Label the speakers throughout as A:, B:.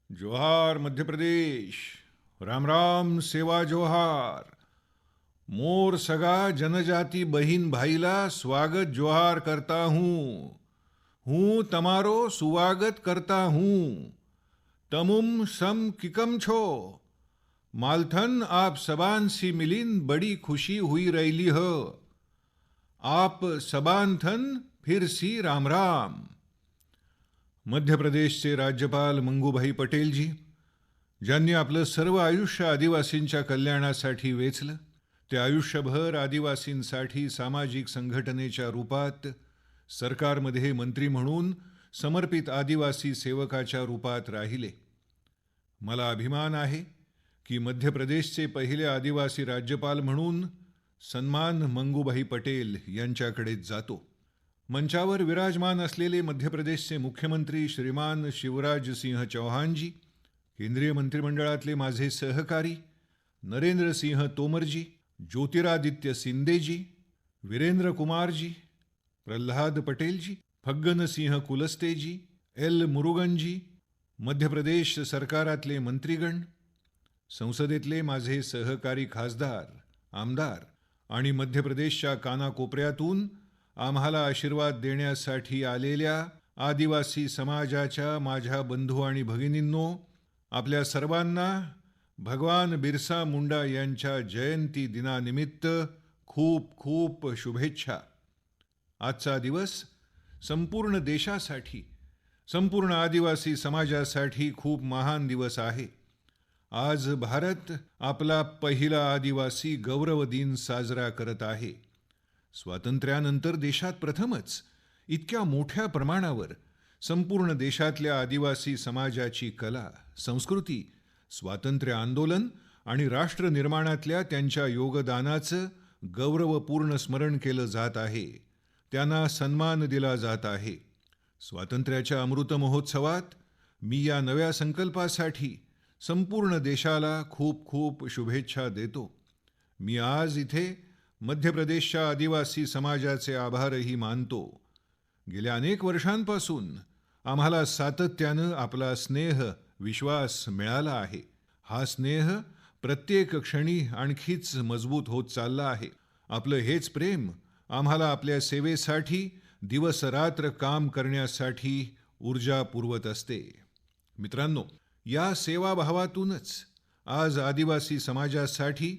A: जोहार मध्य प्रदेश। राम राम सेवा जोहार। मोर सगा जनजाति बहिन भाईला स्वागत जोहार करता हूँ तमारो सुवागत करता हूँ। तमुम सम किकम छो। मालथन आप सबान सी मिलिन बड़ी खुशी हुई रैली हो। आप सबान थन फिर सी राम राम। मध्य प्रदेशचे राज्यपाल मंगूभाई पटेलजी, ज्यांनी आपलं सर्व आयुष्य आदिवासींच्या कल्याणासाठी वेचलं, ते आयुष्यभर आदिवासींसाठी सामाजिक संघटनेच्या रूपात सरकारमध्ये मंत्री म्हणून समर्पित आदिवासी सेवकाच्या रूपात राहिले। मला अभिमान आहे की मध्य प्रदेशचे पहिले आदिवासी राज्यपाल म्हणून सन्मान मंगूभाई पटेल यांच्याकडे जातो। मंचावर विराजमान असलेले मध्य प्रदेशचे मुख्यमंत्री श्रीमान शिवराज सिंह चौहानजी, केंद्रीय मंत्रिमंडळातले माझे सहकारी नरेंद्र सिंह तोमरजी, ज्योतिरादित्य सिंधेजी, वीरेंद्र कुमारजी, प्रल्हाद पटेलजी, फग्गन सिंह कुलस्तेजी, एल मुरुगनजी, मध्य प्रदेश सरकारातले मंत्रीगण, संसदेतले माझे सहकारी खासदार, आमदार आणि मध्य प्रदेशच्या कानाकोपऱ्यातून आम्हाला आशीर्वाद देण्यासाठी आलेल्या आदिवासी समाजाच्या माझ्या बंधू आणि भगिनींनो, आपल्या सर्वांना भगवान बिरसा मुंडा यांच्या जयंती दिनानिमित्त खूप खूप शुभेच्छा। आजचा दिवस संपूर्ण देशासाठी, संपूर्ण आदिवासी समाजासाठी खूप महान दिवस आहे। आज भारत आपला पहिला आदिवासी गौरव दिन साजरा करत आहे। स्वातंत्र्यानंतर देशात प्रथमच इतक्या मोठ्या प्रमाणावर संपूर्ण देशातल्या आदिवासी समाजाची कला, संस्कृती, स्वातंत्र्य आंदोलन आणि राष्ट्र निर्माणातल्या त्यांच्या योगदानाचं गौरवपूर्ण स्मरण केलं जात आहे, त्यांना सन्मान दिला जात आहे। स्वातंत्र्याच्या अमृत महोत्सवात मी या नव्या संकल्पासाठी संपूर्ण देशाला खूप खूप शुभेच्छा देतो। मी आज इथे मध्य प्रदेशच्या आदिवासी समाजाचे आभारही मानतो। गेल्या अनेक वर्षांपासून आम्हाला सातत्यानं आपला स्नेह, विश्वास मिळाला आहे। हा स्नेह प्रत्येक क्षणी आणखीच मजबूत होत चालला आहे। आपलं हेच प्रेम आम्हाला आपल्या सेवेसाठी दिवसरात्र काम करण्यासाठी ऊर्जा पुरवत असते। मित्रांनो, या सेवाभावातूनच आज आदिवासी समाजासाठी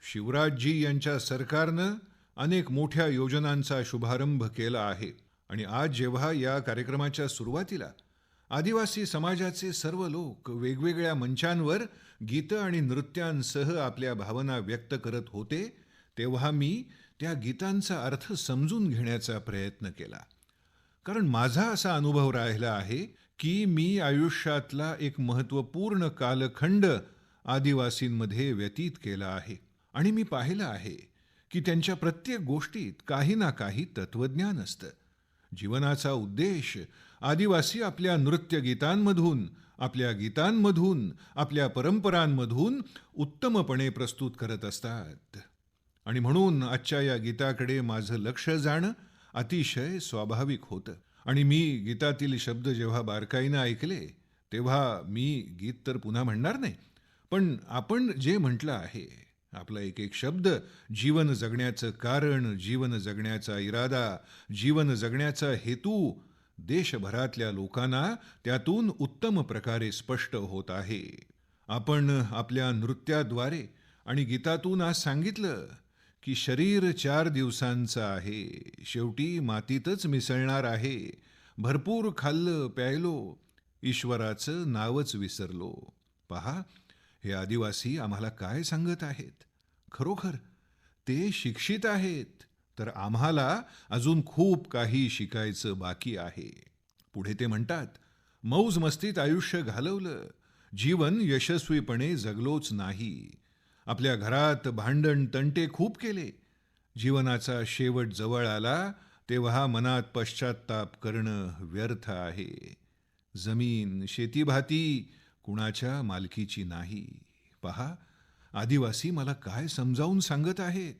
A: शिवराजजी यांच्या सरकारनं अनेक मोठ्या योजनांचा शुभारंभ केला आहे। आणि आज जेव्हा या कार्यक्रमाच्या सुरुवातीला आदिवासी समाजाचे सर्व लोक वेगवेगळ्या मंचांवर गीतं आणि नृत्यांसह आपल्या भावना व्यक्त करत होते, तेव्हा मी त्या गीतांचा अर्थ समजून घेण्याचा प्रयत्न केला। कारण माझा असा अनुभव राहिला आहे की मी आयुष्यातला एक महत्त्वपूर्ण कालखंड आदिवासींमध्ये व्यतीत केला आहे आणि मी पाहिलं आहे की त्यांच्या प्रत्येक गोष्टीत काही ना काही तत्वज्ञान असतं। जीवनाचा उद्देश आदिवासी आपल्या नृत्यगीतांमधून, आपल्या गीतांमधून, आपल्या परंपरांमधून उत्तमपणे प्रस्तुत करत असतात। आणि म्हणून आजच्या या गीताकडे माझं लक्ष जाणं अतिशय स्वाभाविक होतं। आणि मी गीतातील शब्द जेव्हा बारकाईनं ऐकले, तेव्हा मी गीत तर पुन्हा म्हणणार नाही, पण आपण जे म्हटलं आहे, आपला एक एक शब्द जीवन जगण्याचं कारण, जीवन जगण्याचा इरादा, जीवन जगण्याचा हेतू देशभरातल्या लोकांना त्यातून उत्तम प्रकारे स्पष्ट होत आहे। आपण आपल्या नृत्याद्वारे आणि गीतातून आज सांगितलं की शरीर 4 दिवसांचं आहे, शेवटी मातीतच मिसळणार आहे। भरपूर खाल्लं प्यायलो, ईश्वराचं नावच विसरलो। पहा, हे आदिवासी आम्हाला काय सांगत आहेत। खरोखर ते शिक्षित आहेत, तर आम्हाला अजून खूप काही शिकायचं बाकी आहे। पुढे ते म्हणतात, मौज मस्तीत आयुष्य घालवलं, जीवन यशस्वीपणे जगलोच नाही। आपल्या घरात भांडण तंटे खूप केले, जीवनाचा शेवट जवळ आला तेव्हा मनात पश्चात्ताप करणं व्यर्थ आहे। जमीन, शेतीभाती कुणाच्या मालकीची नाही। पहा, आदिवासी मला काय समजावून सांगत आहेत।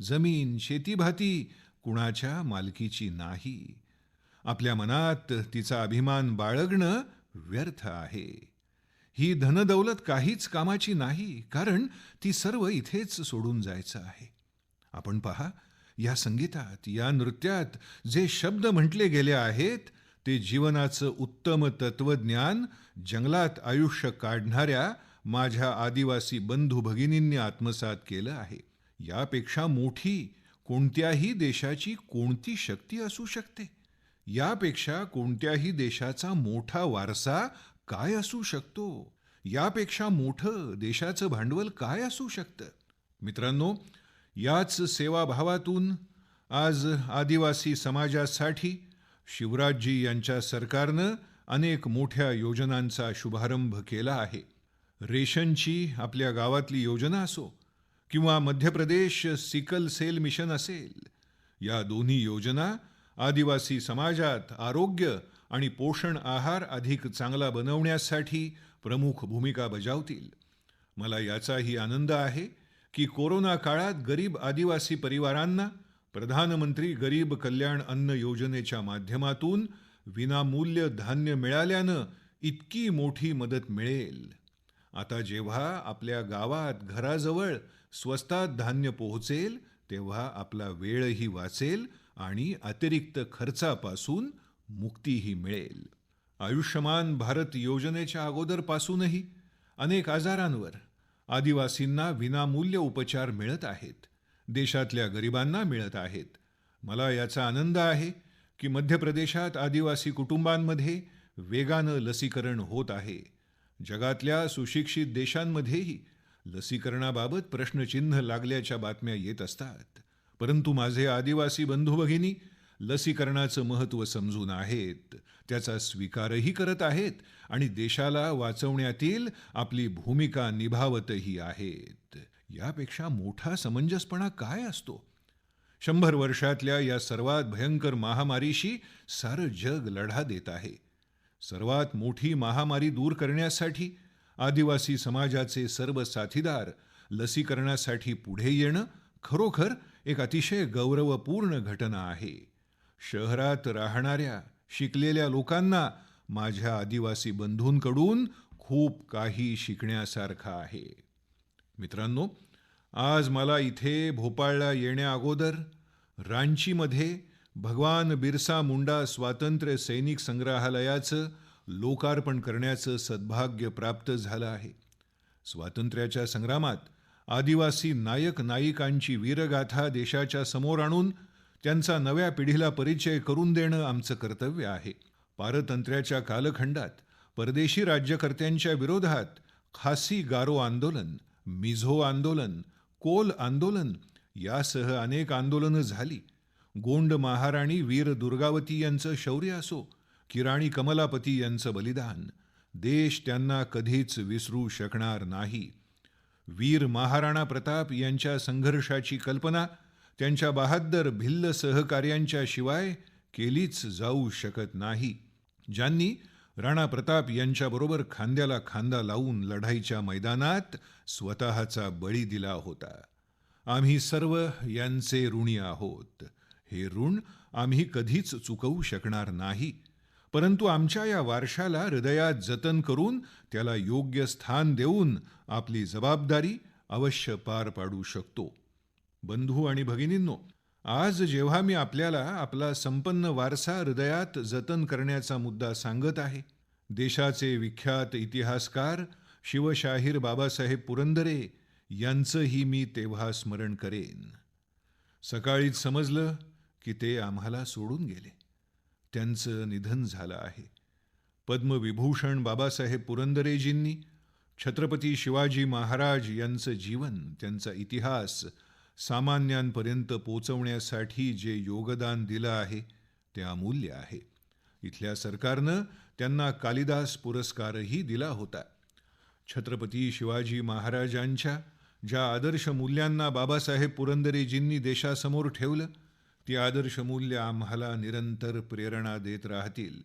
A: जमीन, शेतीभाती कुणाच्या मालकीची नाही। आपल्या मनात तिचा अभिमान बाळगणं व्यर्थ आहे। ही धनदौलत काहीच कामाची नाही, कारण ती सर्व इथेच सोडून जायचं आहे. आपण पहा, या संगीतात, या नृत्यात जे शब्द म्हटले गेले आहेत, ते जीवनाचं उत्तम तत्वज्ञान जंगलात आयुष्य काढणाऱ्या माझ्या आदिवासी बंधू भगिनींनी आत्मसात केलं आहे. यापेक्षा मोठी कोणत्याही देशाची कोणती शक्ती असू शकते? यापेक्षा कोणत्याही देशाचा मोठा वारसा काय असू शकतो? यापेक्षा मोठं देशाचं भांडवल काय असू शकतं? मित्रांनो, याच सेवाभावातून आज आदिवासी समाजासाठी शिवराजजी यांच्या सरकारनं अनेक मोठ्या योजनांचा शुभारंभ केला आहे. रेशनची आपल्या गावातली योजना असो किंवा Madhya Pradesh sickle sale mission असेल, या दोन्ही योजना आदिवासी समाजात आरोग्य आणि पोषण आहार अधिक चांगला बनवण्यासाठी प्रमुख भूमिका बजावतील. मला याचाही आनंद आहे की कोरोना काळात गरीब आदिवासी परिवारांना प्रधानमंत्री गरीब कल्याण अन्न योजनेच्या माध्यमातून विनामूल्य धान्य मिळाल्यानं इतकी मोठी मदत मिळेल. आता जेव्हा आपल्या गावात घराजवळ स्वस्तात धान्य पोहोचेल, तेव्हा आपला वेळही वाचेल आणि अतिरिक्त खर्चापासून मुक्तीही मिळेल. आयुष्यमान भारत योजनेच्या अगोदरपासूनही अनेक आजारांवर आदिवासींना विनामूल्य उपचार मिळत आहेत. देशातल्या गरिबांना मिळत आहेत. मला याचा आनंद आहे की मध्य प्रदेशात आदिवासी कुटुंबांमध्ये वेगानं लसीकरण होत आहे. जगातल्या सुशिक्षित देशांमध्येही लसीकरणाबाबत प्रश्नचिन्ह लागल्याच्या बातम्या येत असतात. परंतु माझे आदिवासी बंधू भगिनी लसीकरणाचं महत्त्व समजून आहेत, त्याचा स्वीकारही करत आहेत आणि देशाला वाचवण्यातील आपली भूमिका निभावतही आहेत. यापेक्षा मोठा समंजसपणा काय असतो? 100 वर्षातल्या या सर्वात भयंकर महामारीशी सारं जग लढा देत आहे. सर्वात मोठी महामारी दूर करण्यासाठी आदिवासी समाजाचे सर्व साथीदार लसीकरणासाठी पुढे येणं खरोखर एक अतिशय गौरवपूर्ण घटना आहे. शहरात राहणाऱ्या शिकलेल्या लोकांना माझ्या आदिवासी बंधूंकडून खूप काही शिकण्यासारखं आहे. मित्रांनो, आज मला इथे भोपाळला येण्याअगोदर रांचीमध्ये भगवान बिरसा मुंडा स्वातंत्र्य सैनिक संग्रहालयाचं लोकार्पण करण्याचं सद्भाग्य प्राप्त झालं आहे. स्वातंत्र्याच्या संग्रामात आदिवासी नायक नायिकांची वीरगाथा देशाच्या समोर आणून त्यांचा नव्या पिढीला परिचय करून देणं आमचं कर्तव्य आहे. पारतंत्र्याच्या कालखंडात परदेशी राज्यकर्त्यांच्या विरोधात खासी गारो आंदोलन, मिझो आंदोलन, कोल आंदोलन यासह अनेक आंदोलनं झाली. गोंड महाराणी वीर दुर्गावती यांचं शौर्य असो की राणी कमलापती यांचं बलिदान, देश त्यांना कधीच विसरू शकणार नाही. वीर महाराणा प्रताप यांच्या संघर्षाची कल्पना त्यांच्या बहादर भिल्ल सहकार्यांच्या शिवाय केलीच जाऊ शकत नाही, ज्यांनी राणा प्रताप यांच्याबरोबर खांद्याला खांदा लावून लढाईच्या मैदानात स्वतःचा बळी दिला होता. आम्ही सर्व यांचे ऋणी आहोत. हे ऋण आम्ही कधीच चुकवू शकणार नाही, परंतु आमच्या या वारशाला हृदयात जतन करून त्याला योग्य स्थान देऊन आपली जबाबदारी अवश्य पार पाडू शकतो. बंधू आणि भगिनींनो, आज जेव्हा मी आपल्याला आपला संपन्न वारसा हृदयात जतन करण्याचा मुद्दा सांगत आहे, देशाचे विख्यात इतिहासकार शिवशाहीर बाबासाहेब पुरंदरे यांचंही मी तेव्हा स्मरण करेन. सकाळीच समजलं की ते आम्हाला सोडून गेले. त्यांचं निधन झालं आहे. पद्मविभूषण बाबासाहेब पुरंदरेजींनी छत्रपती शिवाजी महाराज यांचं जीवन, त्यांचा इतिहास सामान्यांपर्यंत पोचवण्यासाठी जे योगदान दिलं आहे ते अमूल्य आहे. इथल्या सरकारनं त्यांना कालिदास पुरस्कारही दिला होता. छत्रपती शिवाजी महाराजांच्या ज्या आदर्श मूल्यांना बाबासाहेब पुरंदरेजींनी देशासमोर ठेवलं, ती आदर्श मूल्य आम्हाला निरंतर प्रेरणा देत राहतील.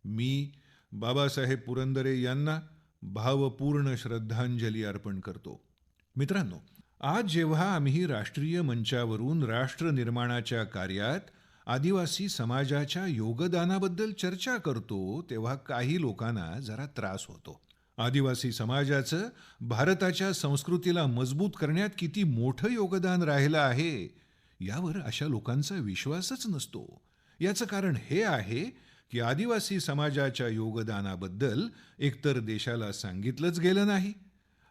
A: मी बाबासाहेब पुरंदरे यांना भावपूर्ण श्रद्धांजली अर्पण करतो. मित्रांनो, आज जेव्हा आम्ही राष्ट्रीय मंचावरून राष्ट्र निर्माणाच्या कार्यात आदिवासी समाजाच्या योगदानाबद्दल चर्चा करतो, तेव्हा काही लोकांना जरा त्रास होतो. आदिवासी समाजाचं भारताच्या संस्कृतीला मजबूत करण्यात किती मोठं योगदान राहिलं आहे यावर अशा लोकांचा विश्वासच नसतो. याचं कारण हे आहे की आदिवासी समाजाच्या योगदानाबद्दल एकतर देशाला सांगितलंच गेलं नाही,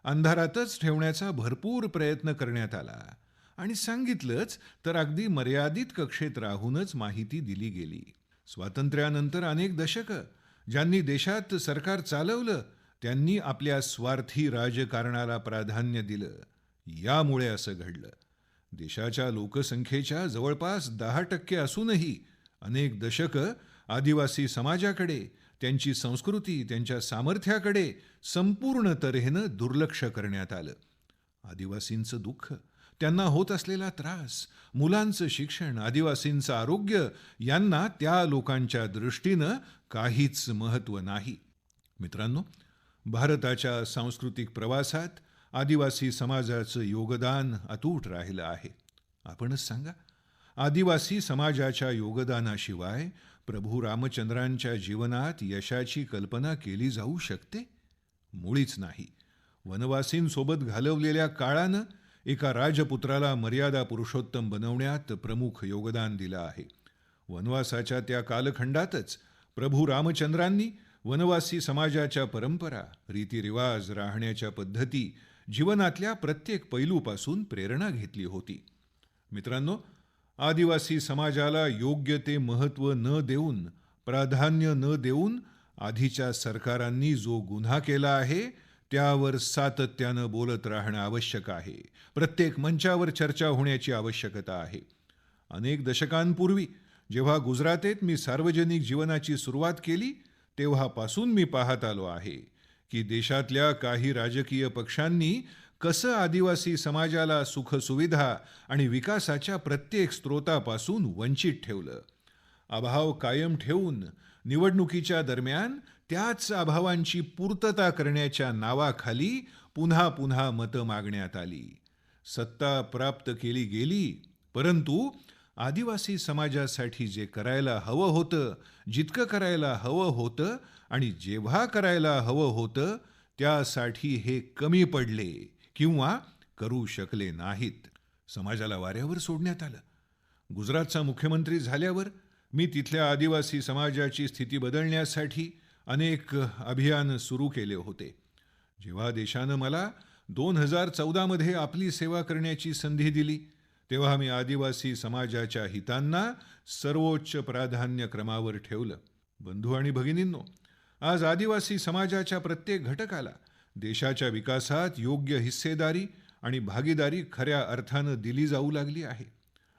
A: अंधारातच ठेवण्याचा भरपूर प्रयत्न करण्यात आला आणि सांगितलंच तर अगदी मर्यादित कक्षेत राहूनच माहिती दिली गेली. स्वातंत्र्यानंतर अनेक दशकं ज्यांनी देशात सरकार चालवलं त्यांनी आपल्या स्वार्थी राजकारणाला प्राधान्य दिलं. यामुळे असं घडलं. देशाच्या लोकसंख्येच्या जवळपास 10% असूनही अनेक दशकं आदिवासी समाजाकडे, त्यांची संस्कृती, त्यांच्या सामर्थ्याकडे संपूर्ण तऱ्हेनं दुर्लक्ष करण्यात आलं. आदिवासींचं दुःख, त्यांना होत असलेला त्रास, मुलांचं शिक्षण, आदिवासींचं आरोग्य यांना त्या लोकांच्या दृष्टीनं काहीच महत्त्व नाही. मित्रांनो, भारताच्या सांस्कृतिक प्रवासात आदिवासी समाजाचं योगदान अतूट राहिलं आहे. आपणच सांगा, आदिवासी समाजाच्या योगदानाशिवाय प्रभू रामचंद्रांच्या जीवनात यशाची कल्पना केली जाऊ शकते? मुळीच नाही. वनवासींसोबत घालवलेल्या काळानं एका राजपुत्राला मर्यादा पुरुषोत्तम बनवण्यात प्रमुख योगदान दिलं आहे. वनवासाच्या त्या कालखंडातच प्रभू रामचंद्रांनी वनवासी समाजाच्या परंपरा, रीतिरिवाज, राहण्याच्या पद्धती, जीवनातल्या प्रत्येक पैलूपासून प्रेरणा घेतली होती. मित्रांनो, आदिवासी समाजाला योग्य ते महत्त्व न देऊन, प्राधान्य न देऊन आधीच्या सरकारांनी जो गुन्हा केला आहे त्यावर सातत्यानं बोलत राहणं आवश्यक आहे. प्रत्येक मंचावर चर्चा होण्याची आवश्यकता आहे. अनेक दशकांपूर्वी जेव्हा गुजरातेत मी सार्वजनिक जीवनाची सुरुवात केली तेव्हापासून मी पाहत आलो आहे की देशातल्या काही राजकीय पक्षांनी कसं आदिवासी समाजाला सुखसुविधा आणि विकासाच्या प्रत्येक स्रोतापासून वंचित ठेवलं. अभाव कायम ठेवून निवडणुकीच्या दरम्यान त्याच अभावांची पूर्तता करण्याच्या नावाखाली पुन्हा पुन्हा मतं मागण्यात आली. सत्ता प्राप्त केली गेली, परंतु आदिवासी समाजासाठी जे करायला हवं होतं, जितकं करायला हवं होतं आणि जेव्हा करायला हवं होतं त्यासाठी हे कमी पडले किंवा करू शकले नाहीत. समाजाला वाऱ्यावर सोडण्यात आलं. गुजरातचा मुख्यमंत्री झाल्यावर मी तिथल्या आदिवासी समाजाची स्थिती बदलण्यासाठी अनेक अभियान सुरू केले होते. जेव्हा देशानं मला 2014 मध्ये आपली सेवा करण्याची संधी दिली तेव्हा मी आदिवासी समाजाच्या हितांना सर्वोच्च प्राधान्य क्रमावर ठेवलं. बंधू आणि भगिनींनो, आज आदिवासी समाजाच्या प्रत्येक घटकाला देशाच्या विकासात योग्य हिस्सेदारी आणि भागीदारी खऱ्या अर्थानं दिली जाऊ लागली आहे.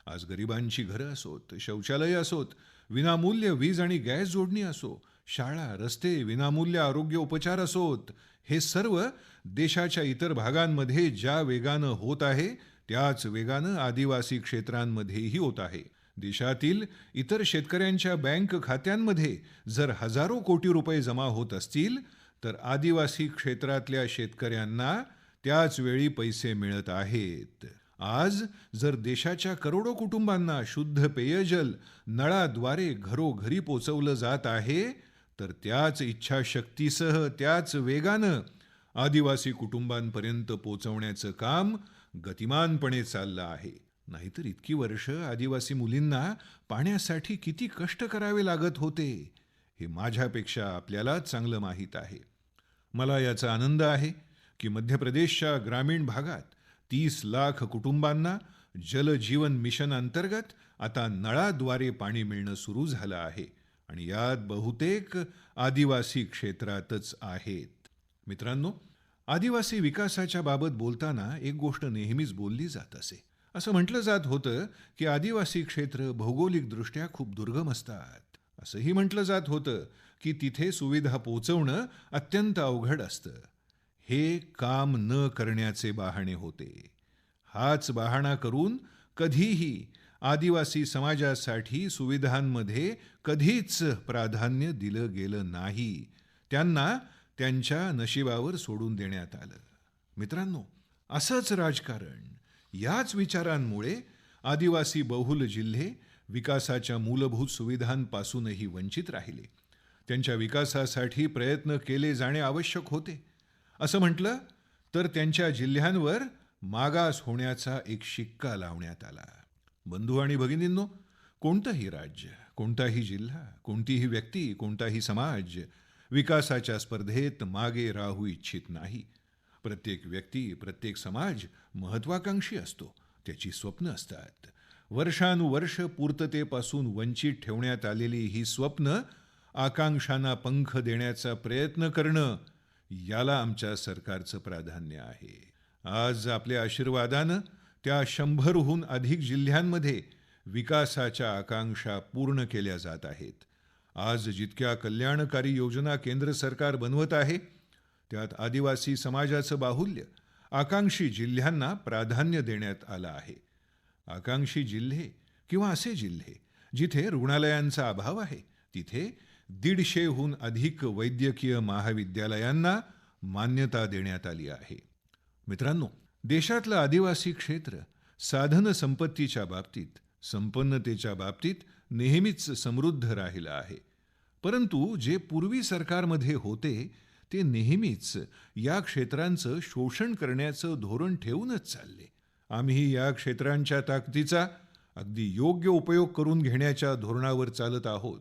A: आज गरिबांची घरं असोत, शौचालय असोत, विनामूल्य वीज आणि गॅस जोडणी असो, शाळा, रस्ते, विनामूल्य आरोग्य उपचार असोत, हे सर्व देशाच्या इतर भागांमध्ये ज्या वेगानं होत आहे त्याच वेगानं आदिवासी क्षेत्रांमध्येही होत आहे. देशातील इतर शेतकऱ्यांच्या बँक खात्यांमध्ये जर हजारो कोटी रुपये जमा होत असतील तर आदिवासी क्षेत्रातल्या शेतकऱ्यांना त्याच वेळी पैसे मिळत आहेत. आज जर देशाच्या करोडो कुटुंबांना शुद्ध पेयजल नळाद्वारे घरोघरी पोचवलं जात आहे तर त्याच इच्छाशक्तीसह त्याच वेगानं आदिवासी कुटुंबांपर्यंत पोचवण्याचं काम गतिमानपणे चाललं आहे. नाहीतर इतकी वर्ष आदिवासी मुलींना पाण्यासाठी किती कष्ट करावे लागत होते हे माझ्यापेक्षा आपल्याला चांगलं माहीत आहे. मला याचा आनंद आहे की मध्य प्रदेशच्या ग्रामीण भागात 30 लाख कुटुंबांना जल जीवन मिशन अंतर्गत आता नळाद्वारे पाणी मिळणं सुरू झालं आहे आणि यात बहुतेक आदिवासी क्षेत्रातच आहेत. मित्रांनो, आदिवासी विकासाच्या बाबत बोलताना एक गोष्ट नेहमीच बोलली जात असे. असं म्हटलं जात होतं की आदिवासी क्षेत्र भौगोलिकदृष्ट्या खूप दुर्गम असतात. असंही म्हटलं जात होतं की तिथे सुविधा पोचवणं अत्यंत अवघड असतं. हे काम न करण्याचे बहाणे होते. हाच बहाणा करून कधीही आदिवासी समाजासाठी सुविधांमध्ये कधीच प्राधान्य दिलं गेलं नाही. त्यांना त्यांच्या नशिबावर सोडून देण्यात आलं. मित्रांनो, असंच राजकारण, याच विचारांमुळे आदिवासी बहुल जिल्हे विकासाच्या मूलभूत सुविधांपासूनही वंचित राहिले. त्यांच्या विकासासाठी प्रयत्न केले जाणे आवश्यक होते. असं म्हटलं तर त्यांच्या जिल्ह्यांवर मागास होण्याचा एक शिक्का लावण्यात आला. बंधू आणि भगिनींनो, कोणतंही राज्य, कोणताही जिल्हा, कोणतीही व्यक्ती, कोणताही समाज विकासाच्या स्पर्धेत मागे राहू इच्छित नाही. प्रत्येक व्यक्ती, प्रत्येक समाज महत्वाकांक्षी असतो. त्याची स्वप्न असतात. वर्षानुवर्ष पूर्ततेपासून वंचित ठेवण्यात आलेली ही स्वप्न, आकांक्षांना पंख देण्याचा प्रयत्न करणं, याला आमच्या सरकारचं प्राधान्य आहे. आज आपल्या आशीर्वादानं त्या 100हून अधिक जिल्ह्यांमध्ये विकासाच्या आकांक्षा पूर्ण केल्या जात आहेत. आज जितक्या कल्याणकारी योजना केंद्र सरकार बनवत आहे, त्यात आदिवासी समाजाचं बाहुल्य, आकांक्षी जिल्ह्यांना प्राधान्य देण्यात आलं आहे. आकांक्षी जिल्हे किंवा असे जिल्हे जिथे रुग्णालयांचा अभाव आहे, तिथे 150हून अधिक वैद्यकीय महाविद्यालयांना मान्यता देण्यात आली आहे. मित्रांनो, देशातलं आदिवासी क्षेत्र साधन संपत्तीच्या बाबतीत, संपन्नतेच्या बाबतीत नेहमीच समृद्ध राहिलं आहे. परंतु जे पूर्वी सरकारमध्ये होते, ते नेहमीच या क्षेत्रांचं शोषण करण्याचं धोरण ठेवूनच चालले. आम्ही या क्षेत्रांच्या ताकदीचा अगदी योग्य उपयोग करून घेण्याच्या धोरणावर चालत आहोत.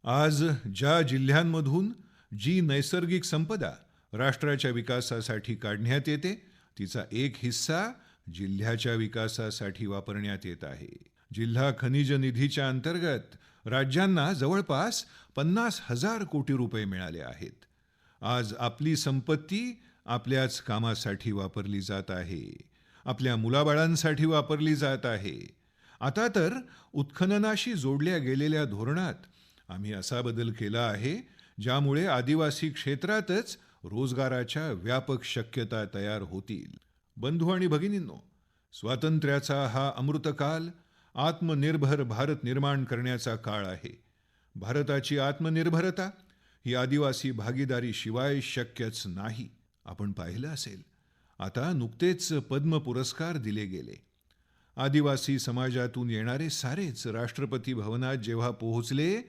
A: आज ज्या जिल्ह्यांमधून जी नैसर्गिक संपदा राष्ट्राच्या विकासासाठी काढण्यात येते, तिचा एक हिस्सा जिल्ह्याच्या विकासासाठी वापरण्यात येत आहे. जिल्हा खनिज निधीच्या अंतर्गत राज्यांना जवळपास 50,000 कोटी रुपये मिळाले आहेत. आज आपली संपत्ती आपल्याच कामासाठी वापरली जात आहे, आपल्या मुलाबाळांसाठी वापरली जात आहे. आता तर उत्खननाशी जोडल्या गेलेल्या धोरणात आम्ही असा बदल केला आहे, ज्यामुळे आदिवासी क्षेत्रातच रोजगाराच्या व्यापक शक्यता तयार होतील. बंधू आणि भगिनींनो, स्वातंत्र्याचा हा अमृतकाल आत्मनिर्भर भारत निर्माण करण्याचा काळ आहे. भारताची आत्मनिर्भरता ही आदिवासी भागीदारीशिवाय शक्यच नाही. आपण पाहिलं असेल, आता नुकतेच पद्म पुरस्कार दिले गेले. आदिवासी समाजातून येणारे सारेच राष्ट्रपती भवनात जेव्हा पोहोचले,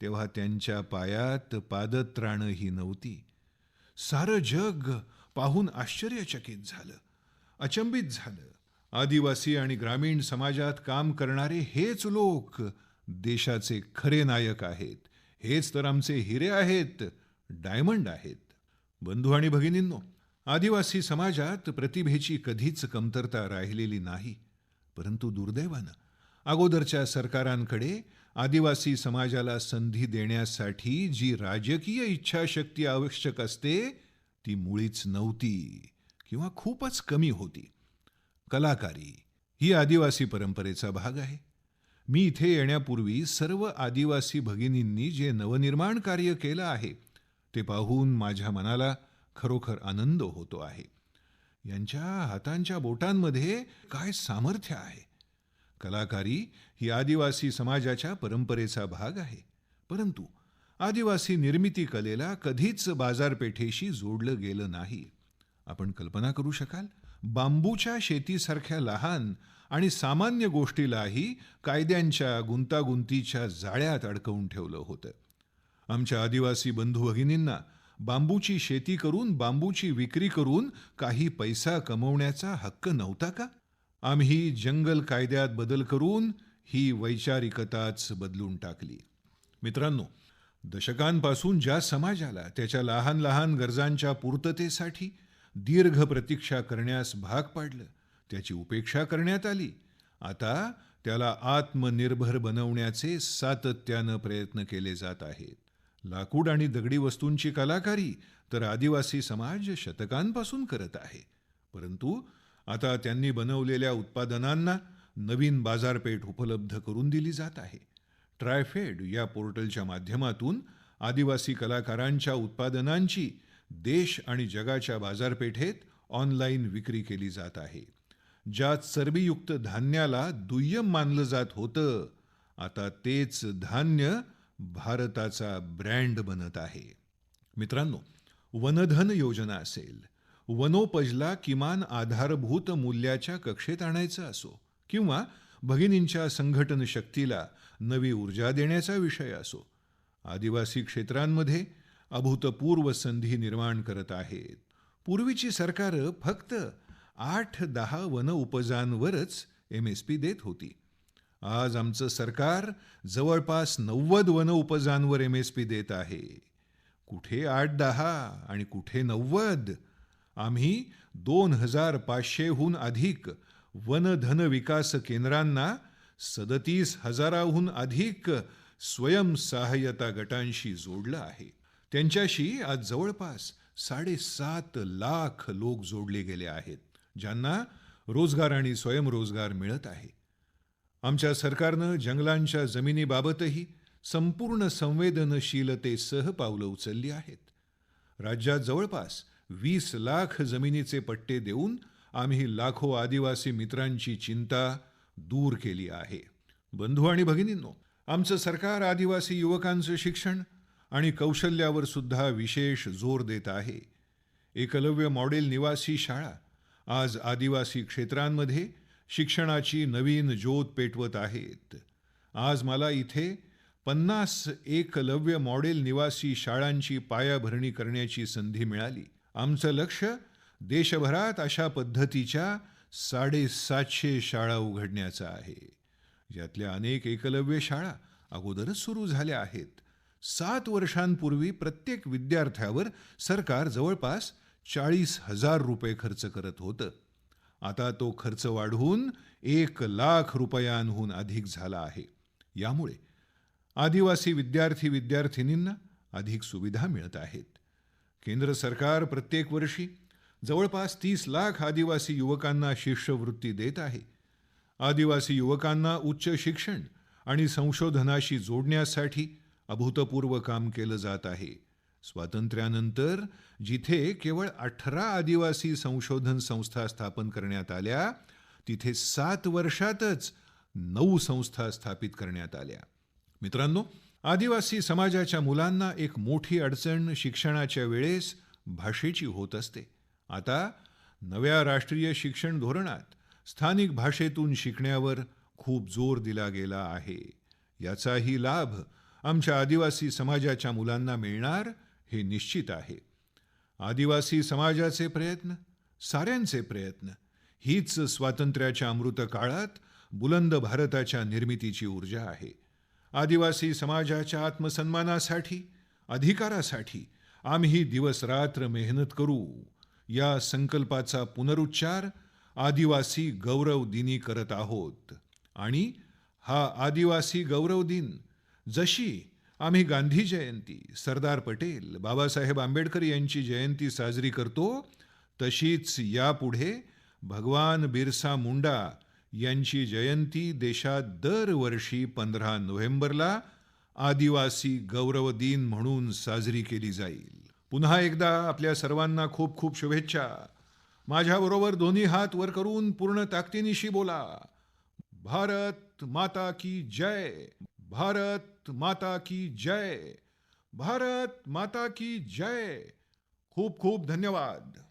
A: तेव्हा त्यांच्या पायात पादत्राणंही नव्हती. सारं जग पाहून आश्चर्यचकित झालं, अचंबित झालं. आदिवासी आणि ग्रामीण समाजात काम करणारे हेच लोक देशाचे खरे नायक आहेत. हेच तर आमचे हिरे आहेत, डायमंड आहेत. बंधू आणि भगिनींनो, आदिवासी समाजात प्रतिभेची कधीच कमतरता राहिलेली नाही. परंतु दुर्दैवानं अगोदरच्या सरकारांकडे आदिवासी समाजाला संधी देण्यासाठी जी राजकीय इच्छाशक्ती आवश्यक असते, ती मुळीच नव्हती किंवा खूपच कमी होती. कलाकारी ही आदिवासी परंपरेचा भाग आहे. मी इथे येण्यापूर्वी सर्व आदिवासी भगिनींनी जे नवनिर्माण कार्य केलं आहे, ते पाहून माझ्या मनाला खरोखर आनंद होतो आहे. यांच्या हातांच्या बोटांमध्ये काय सामर्थ्य आहे. कलाकारी ही आदिवासी समाजाच्या परंपरेचा भाग आहे. परंतु आदिवासी निर्मिती कलेला कधीच बाजारपेठेशी जोडलं गेलं नाही. आपण कल्पना करू शकाल, बांबूच्या शेतीसारख्या लहान आणि सामान्य गोष्टीलाही कायद्यांच्या गुंतागुंतीच्या जाळ्यात अडकवून ठेवलं होतं. आमच्या आदिवासी बंधू भगिनींना बांबूची शेती करून, बांबूची विक्री करून काही पैसा कमवण्याचा हक्क नव्हता का? आम्ही जंगल कायद्यात बदल करून ही वैचारिकताच बदलून टाकली. मित्रांनो, दशकांपासून ज्या समाजाला त्याच्या लहान लहान गरजांच्या पूर्ततेसाठी दीर्घ प्रतीक्षा करण्यास भाग पाडलं, त्याची उपेक्षा करण्यात आली, आता त्याला आत्मनिर्भर बनवण्याचे सातत्यानं प्रयत्न केले जात आहेत. लाकूड आणि दगडी वस्तूंची कलाकारी तर आदिवासी समाज शतकांपासून करत आहे. परंतु आता त्यांनी बनवलेल्या उत्पादनांना नवीन बाजारपेठ उपलब्ध करून दिली जात आहे. ट्रायफेड या पोर्टलच्या माध्यमातून आदिवासी कलाकारांच्या उत्पादनांची देश आणि जगाच्या बाजारपेठेत ऑनलाईन विक्री केली जात आहे. ज्यात चरबीयुक्त धान्याला दुय्यम मानलं जात होतं, आता तेच धान्य भारताचा ब्रँड बनत आहे. मित्रांनो, वनधन योजना असेल, वनोपजला किमान आधारभूत मूल्याच्या कक्षेत आणायचं असो, किंवा भगिनींच्या संघटन शक्तीला नवी ऊर्जा देण्याचा विषय असो, आदिवासी क्षेत्रांमध्ये अभूतपूर्व संधी निर्माण करत आहेत. पूर्वीची सरकारं फक्त 8-10 वन उपजांवरच एमएसपी देत होती. आज आमचं सरकार जवळपास 90 वन उपजांवर एमएसपी देत आहे. कुठे 8-10 आणि कुठे 90. आम्ही 2,500 हून अधिक वनधन विकास केंद्रांना 37,000हून अधिक स्वयंसहाय्यता गटांशी जोडलं आहे. त्यांच्याशी आज जवळपास 7.5 लाख लोक जोडले गेले आहेत, ज्यांना रोजगार आणि स्वयंरोजगार मिळत आहे. आमच्या सरकारनं जंगलांच्या जमिनीबाबतही संपूर्ण संवेदनशीलतेसह पावलं उचलली आहेत. राज्यात जवळपास 20 लाख जमिनीचे पट्टे देऊन आम्ही लाखो आदिवासी मित्रांची चिंता दूर केली आहे. बंधू आणि भगिनींनो, आमचं सरकार आदिवासी युवकांचं शिक्षण आणि कौशल्यावर सुद्धा विशेष जोर देत आहे. एकलव्य मॉडेल निवासी शाळा आज आदिवासी क्षेत्रांमध्ये शिक्षणाची नवीन ज्योत पेटवत आहेत. आज मला इथे 50 एकलव्य मॉडेल निवासी शाळांची पायाभरणी करण्याची संधी मिळाली. आमचं लक्ष्य देशभरात अशा पद्धतीच्या 750 शाळा उघडण्याचं आहे. यातल्या अनेक एकलव्य शाळा अगोदरच सुरू झाल्या आहेत. 7 वर्षांपूर्वी प्रत्येक विद्यार्थ्यावर सरकार जवळपास 40,000 रुपये खर्च करत होतं. आता तो खर्च वाढवून 1,00,000 रुपयांहून अधिक झाला आहे. यामुळे आदिवासी विद्यार्थी-विद्यार्थिनींना अधिक सुविधा मिळत आहेत. केंद्र सरकार प्रत्येक वर्षी जवळपास 30 लाख आदिवासी युवकांना शिष्यवृत्ती देत आहे. आदिवासी युवकांना उच्च शिक्षण आणि संशोधनाशी जोडण्यासाठी अभूतपूर्व काम केलं जात आहे. स्वातंत्र्यानंतर जिथे केवळ 18 आदिवासी संशोधन संस्था स्थापन करण्यात आल्या, तिथे 7 वर्षातच 9 संस्था स्थापित करण्यात आल्या. मित्रांनो, आदिवासी समाजाच्या मुलांना एक मोठी अडचण शिक्षणाच्या वेळेस भाषेची होत असते. आता नव्या राष्ट्रीय शिक्षण धोरणात स्थानिक भाषेतून शिकण्यावर खूप जोर दिला गेला आहे. याचाही लाभ आमच्या आदिवासी समाजाच्या मुलांना मिळणार हे निश्चित आहे. आदिवासी समाजाचे प्रयत्न, साऱ्यांचे प्रयत्न हीच स्वातंत्र्याच्या अमृत काळात बुलंद भारताच्या निर्मितीची ऊर्जा आहे. आदिवासी समाजाच्या आत्मसन्मानासाठी, अधिकारासाठी आम्ही दिवसरात्र मेहनत करू. या संकल्पाचा पुनरुच्चार आदिवासी गौरव दिनी करत आहोत. आणि हा आदिवासी गौरव दिन जशी आम्ही गांधी जयंती, सरदार पटेल, बाबासाहेब आंबेडकर यांची जयंती साजरी करतो, तशीच यापुढे भगवान बिरसा मुंडा यांची जयंती देशात दरवर्षी 15 नोव्हेंबरला आदिवासी गौरव दिन म्हणून साजरी केली जाईल. पुन्हा एकदा आपल्या सर्वांना खूप खूप शुभेच्छा. माझ्याबरोबर दोन्ही हात वर करून पूर्ण ताकदीनिशी बोला, भारत माता की जय, भारत माता की जय, भारत माता की जय. खूप खूप धन्यवाद.